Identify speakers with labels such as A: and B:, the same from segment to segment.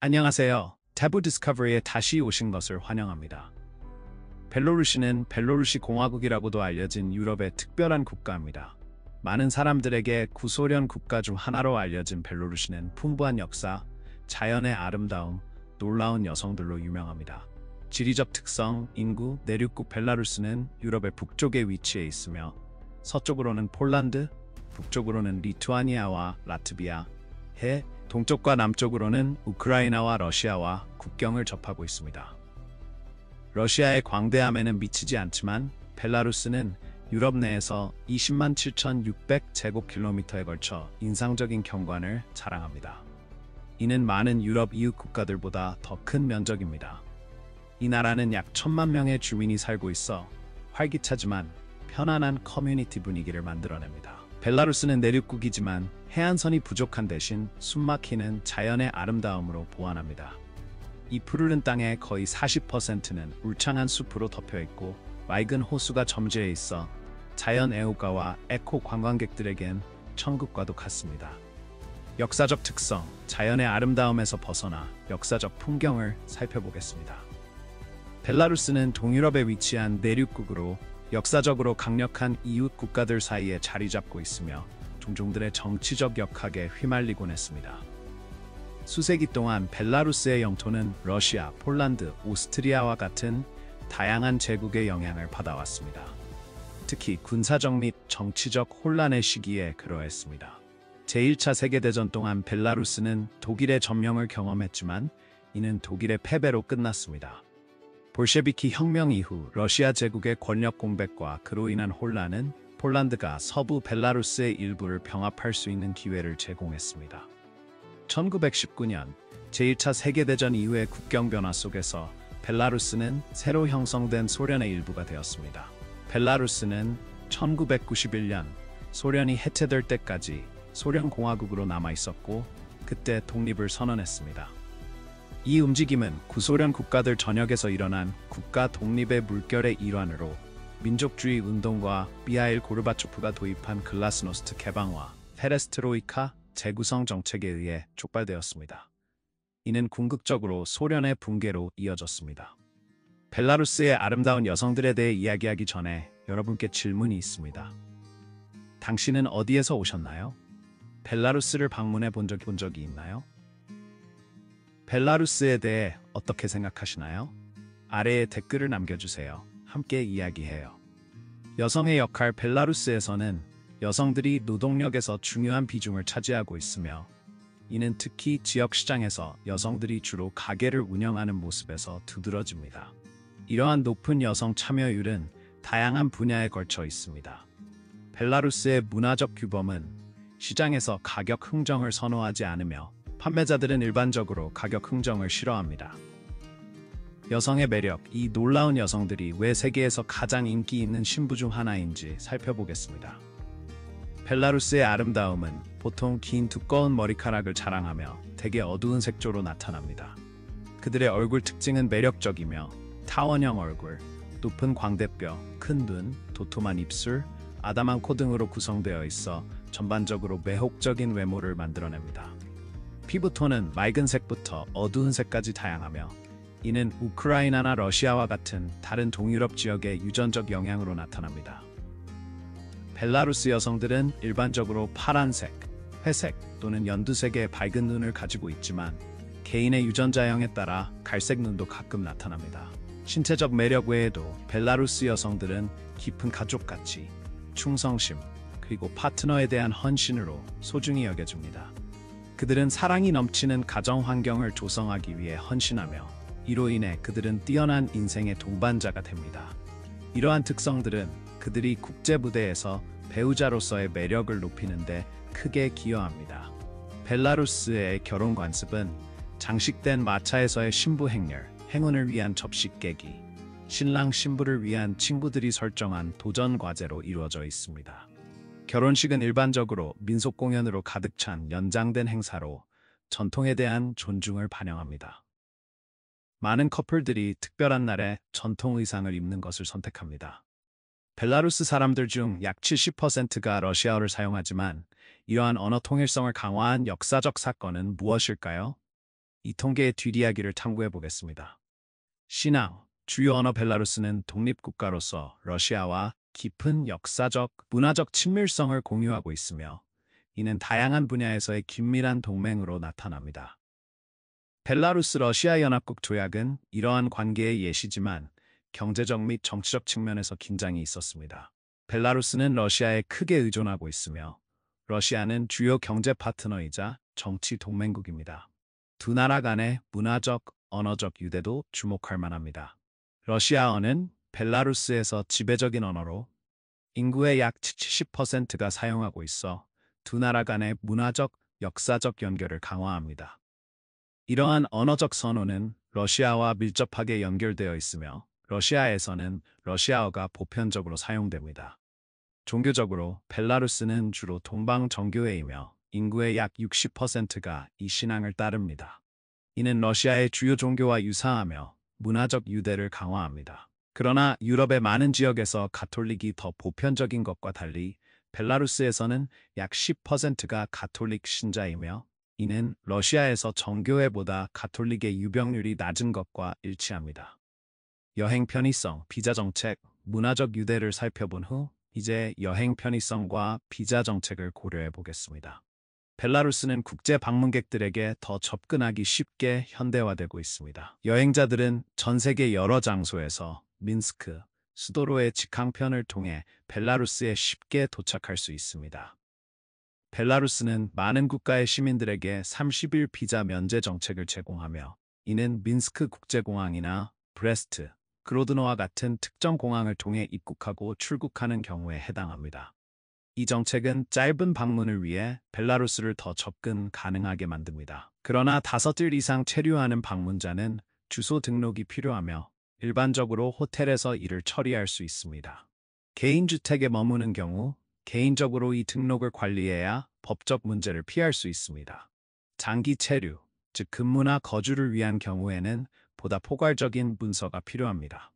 A: 안녕하세요. 태부 디스커버리에 다시 오신 것을 환영합니다. 벨로루시는 벨로루시 공화국이라고도 알려진 유럽의 특별한 국가입니다. 많은 사람들에게 구소련 국가 중 하나로 알려진 벨로루시는 풍부한 역사, 자연의 아름다움, 놀라운 여성들로 유명합니다. 지리적 특성, 인구, 내륙국 벨라루스는 유럽의 북쪽에 위치해 있으며 서쪽으로는 폴란드, 북쪽으로는 리투아니아와 라트비아, 해, 동쪽과 남쪽으로는 우크라이나와 러시아와 국경을 접하고 있습니다. 러시아의 광대함에는 미치지 않지만 벨라루스는 유럽 내에서 20만 7,600제곱킬로미터에 걸쳐 인상적인 경관을 자랑합니다. 이는 많은 유럽 이웃 국가들보다 더 큰 면적입니다. 이 나라는 약 1,000만 명의 주민이 살고 있어 활기차지만 편안한 커뮤니티 분위기를 만들어냅니다. 벨라루스는 내륙국이지만 해안선이 부족한 대신 숨막히는 자연의 아름다움으로 보완합니다. 이 푸르른 땅의 거의 40%는 울창한 숲으로 덮여있고 맑은 호수가 점지해 있어 자연 애호가와 에코 관광객들에겐 천국과도 같습니다. 역사적 특성, 자연의 아름다움에서 벗어나 역사적 풍경을 살펴보겠습니다. 벨라루스는 동유럽에 위치한 내륙국으로 역사적으로 강력한 이웃 국가들 사이에 자리 잡고 있으며 종종들의 정치적 역학에 휘말리곤 했습니다. 수세기 동안 벨라루스의 영토는 러시아, 폴란드, 오스트리아와 같은 다양한 제국의 영향을 받아왔습니다. 특히 군사적 및 정치적 혼란의 시기에 그러했습니다. 제1차 세계대전 동안 벨라루스는 독일의 점령을 경험했지만 이는 독일의 패배로 끝났습니다. 볼셰비키 혁명 이후 러시아 제국의 권력 공백과 그로 인한 혼란은 폴란드가 서부 벨라루스의 일부를 병합할 수 있는 기회를 제공했습니다. 1919년 제1차 세계대전 이후의 국경 변화 속에서 벨라루스는 새로 형성된 소련의 일부가 되었습니다. 벨라루스는 1991년 소련이 해체될 때까지 소련 공화국으로 남아 있었고 그때 독립을 선언했습니다. 이 움직임은 구소련 국가들 전역에서 일어난 국가 독립의 물결의 일환으로 민족주의 운동과 미하일 고르바초프가 도입한 글라스노스트 개방화, 페레스트로이카 재구성 정책에 의해 촉발되었습니다. 이는 궁극적으로 소련의 붕괴로 이어졌습니다. 벨라루스의 아름다운 여성들에 대해 이야기하기 전에 여러분께 질문이 있습니다. 당신은 어디에서 오셨나요? 벨라루스를 방문해 본 적이 있나요? 벨라루스에 대해 어떻게 생각하시나요? 아래에 댓글을 남겨주세요. 함께 이야기해요. 여성의 역할 벨라루스에서는 여성들이 노동력에서 중요한 비중을 차지하고 있으며 이는 특히 지역시장에서 여성들이 주로 가게를 운영하는 모습에서 두드러집니다. 이러한 높은 여성 참여율은 다양한 분야에 걸쳐 있습니다. 벨라루스의 문화적 규범은 시장에서 가격 흥정을 선호하지 않으며 판매자들은 일반적으로 가격 흥정을 싫어합니다. 여성의 매력, 이 놀라운 여성들이 왜 세계에서 가장 인기 있는 신부 중 하나인지 살펴보겠습니다. 벨라루스의 아름다움은 보통 긴 두꺼운 머리카락을 자랑하며 대개 어두운 색조로 나타납니다. 그들의 얼굴 특징은 매력적이며 타원형 얼굴, 높은 광대뼈, 큰 눈, 도톰한 입술, 아담한 코 등으로 구성되어 있어 전반적으로 매혹적인 외모를 만들어냅니다. 피부톤은 맑은 색부터 어두운 색까지 다양하며 이는 우크라이나나 러시아와 같은 다른 동유럽 지역의 유전적 영향으로 나타납니다. 벨라루스 여성들은 일반적으로 파란색, 회색 또는 연두색의 밝은 눈을 가지고 있지만 개인의 유전자형에 따라 갈색 눈도 가끔 나타납니다. 신체적 매력 외에도 벨라루스 여성들은 깊은 가족가치, 충성심, 그리고 파트너에 대한 헌신으로 소중히 여겨집니다. 그들은 사랑이 넘치는 가정 환경을 조성하기 위해 헌신하며 이로 인해 그들은 뛰어난 인생의 동반자가 됩니다. 이러한 특성들은 그들이 국제 무대에서 배우자로서의 매력을 높이는 데 크게 기여합니다. 벨라루스의 결혼 관습은 장식된 마차에서의 신부 행렬, 행운을 위한 접시 깨기, 신랑 신부를 위한 친구들이 설정한 도전 과제로 이루어져 있습니다. 결혼식은 일반적으로 민속 공연으로 가득 찬 연장된 행사로 전통에 대한 존중을 반영합니다. 많은 커플들이 특별한 날에 전통 의상을 입는 것을 선택합니다. 벨라루스 사람들 중 약 70%가 러시아어를 사용하지만 이러한 언어 통일성을 강화한 역사적 사건은 무엇일까요? 이 통계의 뒷이야기를 탐구해 보겠습니다. 신앙, 주요 언어 벨라루스는 독립국가로서 러시아와 깊은 역사적, 문화적 친밀성을 공유하고 있으며 이는 다양한 분야에서의 긴밀한 동맹으로 나타납니다. 벨라루스 러시아 연합국 조약은 이러한 관계의 예시지만 경제적 및 정치적 측면에서 긴장이 있었습니다. 벨라루스는 러시아에 크게 의존하고 있으며 러시아는 주요 경제 파트너이자 정치 동맹국입니다. 두 나라 간의 문화적, 언어적 유대도 주목할 만합니다. 러시아어는 벨라루스에서 지배적인 언어로 인구의 약 70%가 사용하고 있어 두 나라 간의 문화적, 역사적 연결을 강화합니다. 이러한 언어적 선호는 러시아와 밀접하게 연결되어 있으며 러시아에서는 러시아어가 보편적으로 사용됩니다. 종교적으로 벨라루스는 주로 동방 정교회이며 인구의 약 60%가 이 신앙을 따릅니다. 이는 러시아의 주요 종교와 유사하며 문화적 유대를 강화합니다. 그러나 유럽의 많은 지역에서 가톨릭이 더 보편적인 것과 달리 벨라루스에서는 약 10%가 가톨릭 신자이며 이는 러시아에서 정교회보다 가톨릭의 유병률이 낮은 것과 일치합니다. 여행 편의성, 비자 정책, 문화적 유대를 살펴본 후 이제 여행 편의성과 비자 정책을 고려해 보겠습니다. 벨라루스는 국제 방문객들에게 더 접근하기 쉽게 현대화되고 있습니다. 여행자들은 전 세계 여러 장소에서 민스크, 수도로의 직항편을 통해 벨라루스에 쉽게 도착할 수 있습니다. 벨라루스는 많은 국가의 시민들에게 30일 비자 면제 정책을 제공하며 이는 민스크 국제공항이나 브레스트, 그로드노와 같은 특정 공항을 통해 입국하고 출국하는 경우에 해당합니다. 이 정책은 짧은 방문을 위해 벨라루스를 더 접근 가능하게 만듭니다. 그러나 5일 이상 체류하는 방문자는 주소 등록이 필요하며 일반적으로 호텔에서 이를 처리할 수 있습니다. 개인주택에 머무는 경우 개인적으로 이 등록을 관리해야 법적 문제를 피할 수 있습니다. 장기 체류, 즉 근무나 거주를 위한 경우에는 보다 포괄적인 문서가 필요합니다.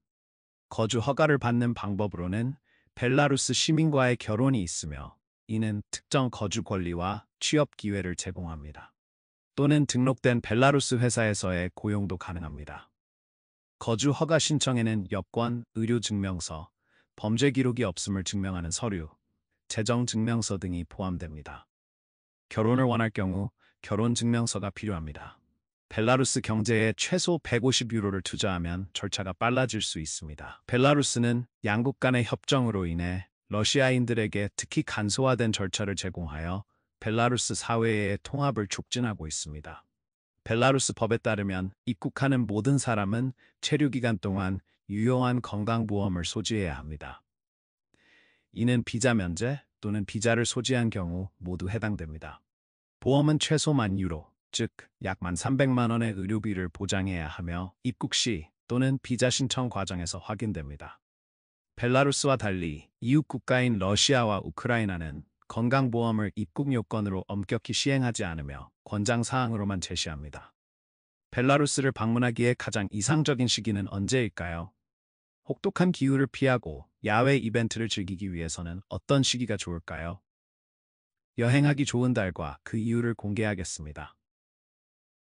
A: 거주 허가를 받는 방법으로는 벨라루스 시민과의 결혼이 있으며 이는 특정 거주 권리와 취업 기회를 제공합니다. 또는 등록된 벨라루스 회사에서의 고용도 가능합니다. 거주 허가 신청에는 여권, 의료 증명서, 범죄 기록이 없음을 증명하는 서류, 재정 증명서 등이 포함됩니다. 결혼을 원할 경우 결혼 증명서가 필요합니다. 벨라루스 경제에 최소 150유로를 투자하면 절차가 빨라질 수 있습니다. 벨라루스는 양국 간의 협정으로 인해 러시아인들에게 특히 간소화된 절차를 제공하여 벨라루스 사회의 통합을 촉진하고 있습니다. 벨라루스 법에 따르면 입국하는 모든 사람은 체류 기간 동안 유효한 건강보험을 소지해야 합니다. 이는 비자 면제 또는 비자를 소지한 경우 모두 해당됩니다. 보험은 최소 10,000유로, 즉 약 1,300만 원의 의료비를 보장해야 하며 입국 시 또는 비자 신청 과정에서 확인됩니다. 벨라루스와 달리 이웃 국가인 러시아와 우크라이나는 건강보험을 입국 요건으로 엄격히 시행하지 않으며 권장사항으로만 제시합니다. 벨라루스를 방문하기에 가장 이상적인 시기는 언제일까요? 혹독한 기후를 피하고 야외 이벤트를 즐기기 위해서는 어떤 시기가 좋을까요? 여행하기 좋은 달과 그 이유를 공개하겠습니다.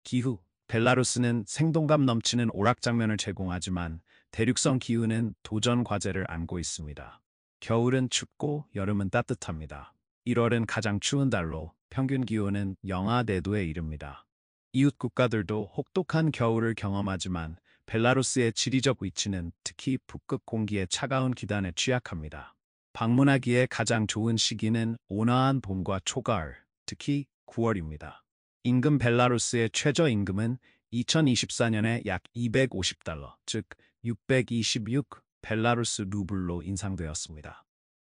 A: 기후, 벨라루스는 생동감 넘치는 오락장면을 제공하지만 대륙성 기후는 도전 과제를 안고 있습니다. 겨울은 춥고 여름은 따뜻합니다. 1월은 가장 추운 달로 평균 기온은 영하 4도에 이릅니다. 이웃 국가들도 혹독한 겨울을 경험하지만 벨라루스의 지리적 위치는 특히 북극 공기의 차가운 기단에 취약합니다. 방문하기에 가장 좋은 시기는 온화한 봄과 초가을, 특히 9월입니다. 임금 벨라루스의 최저임금은 2024년에 약 250달러, 즉 626 벨라루스 루블로 인상되었습니다.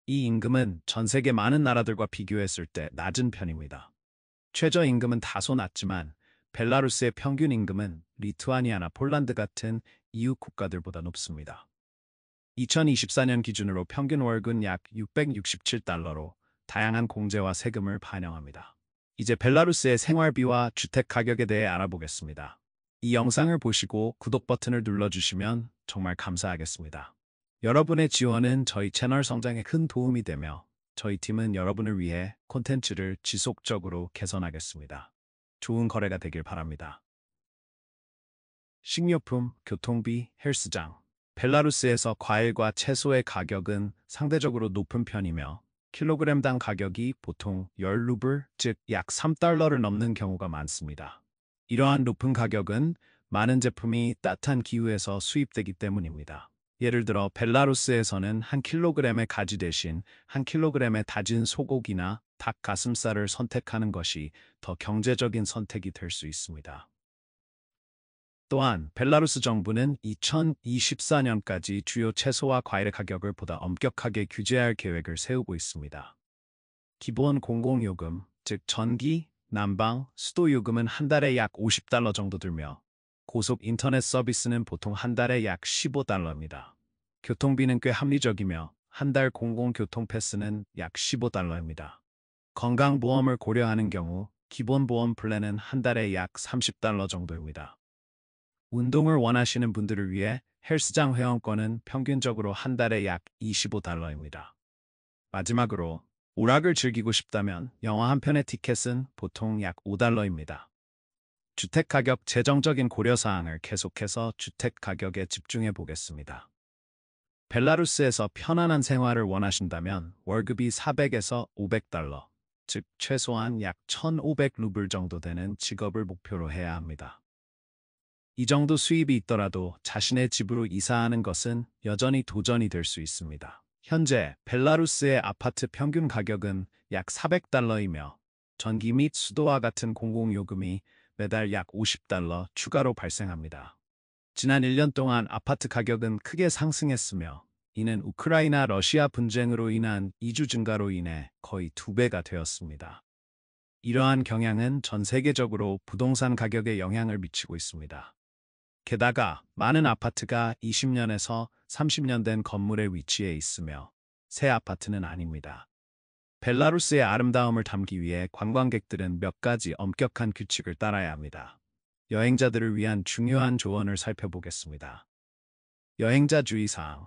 A: 이 임금은 전 세계 많은 나라들과 비교했을 때 낮은 편입니다. 최저임금은 다소 낮지만 벨라루스의 평균 임금은 리투아니아나 폴란드 같은 이웃 국가들보다 높습니다. 2024년 기준으로 평균 월급은 약 667달러로 다양한 공제와 세금을 반영합니다. 이제 벨라루스의 생활비와 주택 가격에 대해 알아보겠습니다. 이 영상을 보시고 구독 버튼을 눌러주시면 정말 감사하겠습니다. 여러분의 지원은 저희 채널 성장에 큰 도움이 되며 저희 팀은 여러분을 위해 콘텐츠를 지속적으로 개선하겠습니다. 좋은 거래가 되길 바랍니다. 식료품, 교통비, 헬스장. 벨라루스에서 과일과 채소의 가격은 상대적으로 높은 편이며 킬로그램당 가격이 보통 10루블, 즉 약 3달러를 넘는 경우가 많습니다. 이러한 높은 가격은 많은 제품이 따뜻한 기후에서 수입되기 때문입니다. 예를 들어 벨라루스에서는 1kg의 가지 대신 1kg의 다진 소고기나 닭 가슴살을 선택하는 것이 더 경제적인 선택이 될 수 있습니다. 또한 벨라루스 정부는 2024년까지 주요 채소와 과일의 가격을 보다 엄격하게 규제할 계획을 세우고 있습니다. 기본 공공요금, 즉 전기, 난방, 수도 요금은 한 달에 약 50달러 정도 들며 고속 인터넷 서비스는 보통 한 달에 약 15달러입니다. 교통비는 꽤 합리적이며 한 달 공공교통 패스는 약 15달러입니다. 건강보험을 고려하는 경우 기본 보험 플랜은 한 달에 약 30달러 정도입니다. 운동을 원하시는 분들을 위해 헬스장 회원권은 평균적으로 한 달에 약 25달러입니다. 마지막으로 오락을 즐기고 싶다면 영화 한 편의 티켓은 보통 약 5달러입니다. 주택가격 재정적인 고려사항을 계속해서 주택가격에 집중해 보겠습니다. 벨라루스에서 편안한 생활을 원하신다면 월급이 400에서 500달러, 즉 최소한 약 1,500루블 정도 되는 직업을 목표로 해야 합니다. 이 정도 수입이 있더라도 자신의 집으로 이사하는 것은 여전히 도전이 될 수 있습니다. 현재 벨라루스의 아파트 평균 가격은 약 400달러이며 전기 및 수도와 같은 공공요금이 매달 약 50달러 추가로 발생합니다. 지난 1년 동안 아파트 가격은 크게 상승했으며 이는 우크라이나 러시아 분쟁으로 인한 이주 증가로 인해 거의 2배가 되었습니다. 이러한 경향은 전 세계적으로 부동산 가격에 영향을 미치고 있습니다. 게다가 많은 아파트가 20년에서 30년 된 건물의 위치에 있으며 새 아파트는 아닙니다. 벨라루스의 아름다움을 담기 위해 관광객들은 몇 가지 엄격한 규칙을 따라야 합니다. 여행자들을 위한 중요한 조언을 살펴보겠습니다. 여행자 주의사항.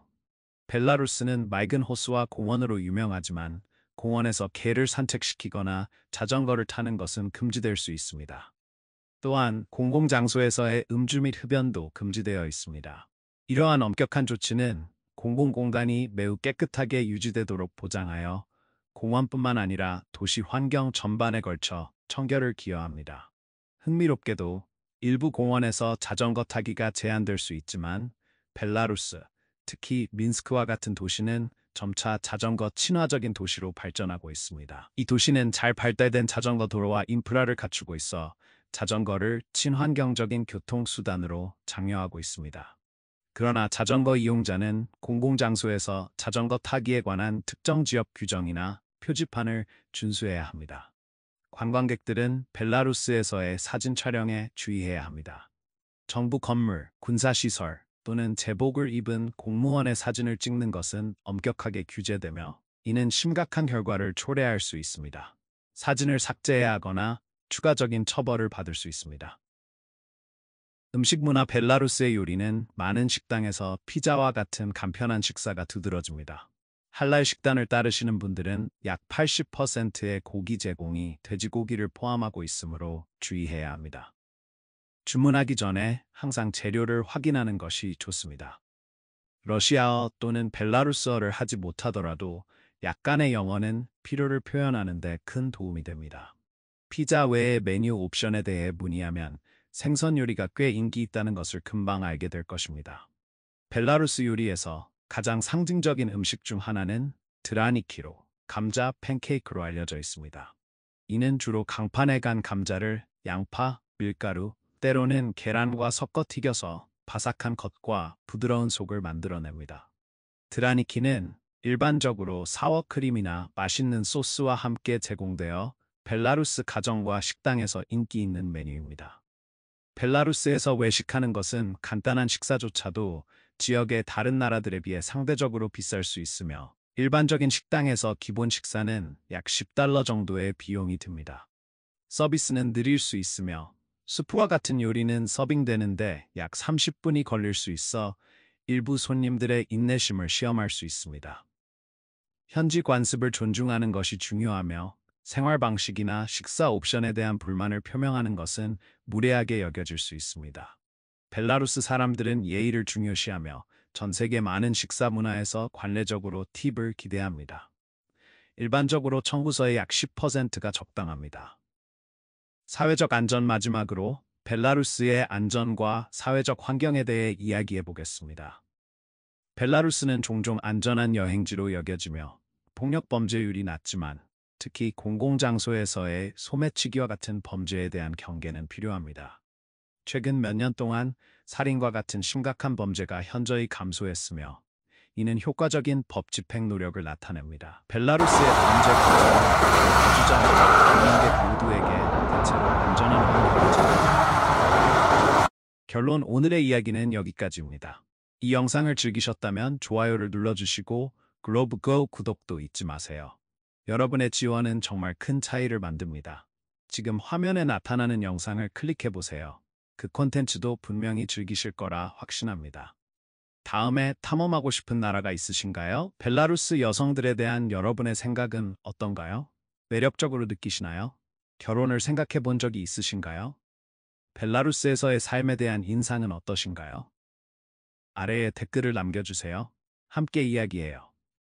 A: 벨라루스는 맑은 호수와 공원으로 유명하지만 공원에서 개를 산책시키거나 자전거를 타는 것은 금지될 수 있습니다. 또한 공공장소에서의 음주 및 흡연도 금지되어 있습니다. 이러한 엄격한 조치는 공공공간이 매우 깨끗하게 유지되도록 보장하여 공원뿐만 아니라 도시 환경 전반에 걸쳐 청결을 기여합니다. 흥미롭게도 일부 공원에서 자전거 타기가 제한될 수 있지만 벨라루스, 특히 민스크와 같은 도시는 점차 자전거 친화적인 도시로 발전하고 있습니다. 이 도시는 잘 발달된 자전거 도로와 인프라를 갖추고 있어 자전거를 친환경적인 교통수단으로 장려하고 있습니다. 그러나 자전거 이용자는 공공장소에서 자전거 타기에 관한 특정 지역 규정이나 표지판을 준수해야 합니다. 관광객들은 벨라루스에서의 사진 촬영에 주의해야 합니다. 정부 건물, 군사시설 또는 제복을 입은 공무원의 사진을 찍는 것은 엄격하게 규제되며 이는 심각한 결과를 초래할 수 있습니다. 사진을 삭제해야 하거나 추가적인 처벌을 받을 수 있습니다. 음식 문화. 벨라루스의 요리는 많은 식당에서 피자와 같은 간편한 식사가 두드러집니다. 할랄 식단을 따르시는 분들은 약 80%의 고기 제공이 돼지고기를 포함하고 있으므로 주의해야 합니다. 주문하기 전에 항상 재료를 확인하는 것이 좋습니다. 러시아어 또는 벨라루스어를 하지 못하더라도 약간의 영어는 필요를 표현하는 데 큰 도움이 됩니다. 피자 외의 메뉴 옵션에 대해 문의하면 생선 요리가 꽤 인기 있다는 것을 금방 알게 될 것입니다. 벨라루스 요리에서 가장 상징적인 음식 중 하나는 드라니키로, 감자 팬케이크로 알려져 있습니다. 이는 주로 강판에 간 감자를 양파, 밀가루, 때로는 계란과 섞어 튀겨서 바삭한 겉과 부드러운 속을 만들어냅니다. 드라니키는 일반적으로 사워크림이나 맛있는 소스와 함께 제공되어 벨라루스 가정과 식당에서 인기 있는 메뉴입니다. 벨라루스에서 외식하는 것은 간단한 식사조차도 지역의 다른 나라들에 비해 상대적으로 비쌀 수 있으며 일반적인 식당에서 기본 식사는 약 10달러 정도의 비용이 듭니다. 서비스는 느릴 수 있으며 수프와 같은 요리는 서빙되는데 약 30분이 걸릴 수 있어 일부 손님들의 인내심을 시험할 수 있습니다. 현지 관습을 존중하는 것이 중요하며 생활 방식이나 식사 옵션에 대한 불만을 표명하는 것은 무례하게 여겨질 수 있습니다. 벨라루스 사람들은 예의를 중요시하며 전 세계 많은 식사 문화에서 관례적으로 팁을 기대합니다. 일반적으로 청구서의 약 10%가 적당합니다. 사회적 안전 마지막으로 벨라루스의 안전과 사회적 환경에 대해 이야기해 보겠습니다. 벨라루스는 종종 안전한 여행지로 여겨지며 폭력 범죄율이 낮지만 특히 공공장소에서의 소매치기와 같은 범죄에 대한 경계는 필요합니다. 최근 몇 년 동안 살인과 같은 심각한 범죄가 현저히 감소했으며 이는 효과적인 법 집행 노력을 나타냅니다. 벨라루스의 범죄 구조는 주자와 국민객 모두에게 대체로 안전한 환경을 제공합니다. 결론 오늘의 이야기는 여기까지입니다. 이 영상을 즐기셨다면 좋아요를 눌러주시고 글로브고 구독도 잊지 마세요. 여러분의 지원은 정말 큰 차이를 만듭니다. 지금 화면에 나타나는 영상을 클릭해보세요. 그 콘텐츠도 분명히 즐기실 거라 확신합니다. 다음에 탐험하고 싶은 나라가 있으신가요? 벨라루스 여성들에 대한 여러분의 생각은 어떤가요? 매력적으로 느끼시나요? 결혼을 생각해 본 적이 있으신가요? 벨라루스에서의 삶에 대한 인상은 어떠신가요? 아래에 댓글을 남겨주세요. 함께 이야기해요.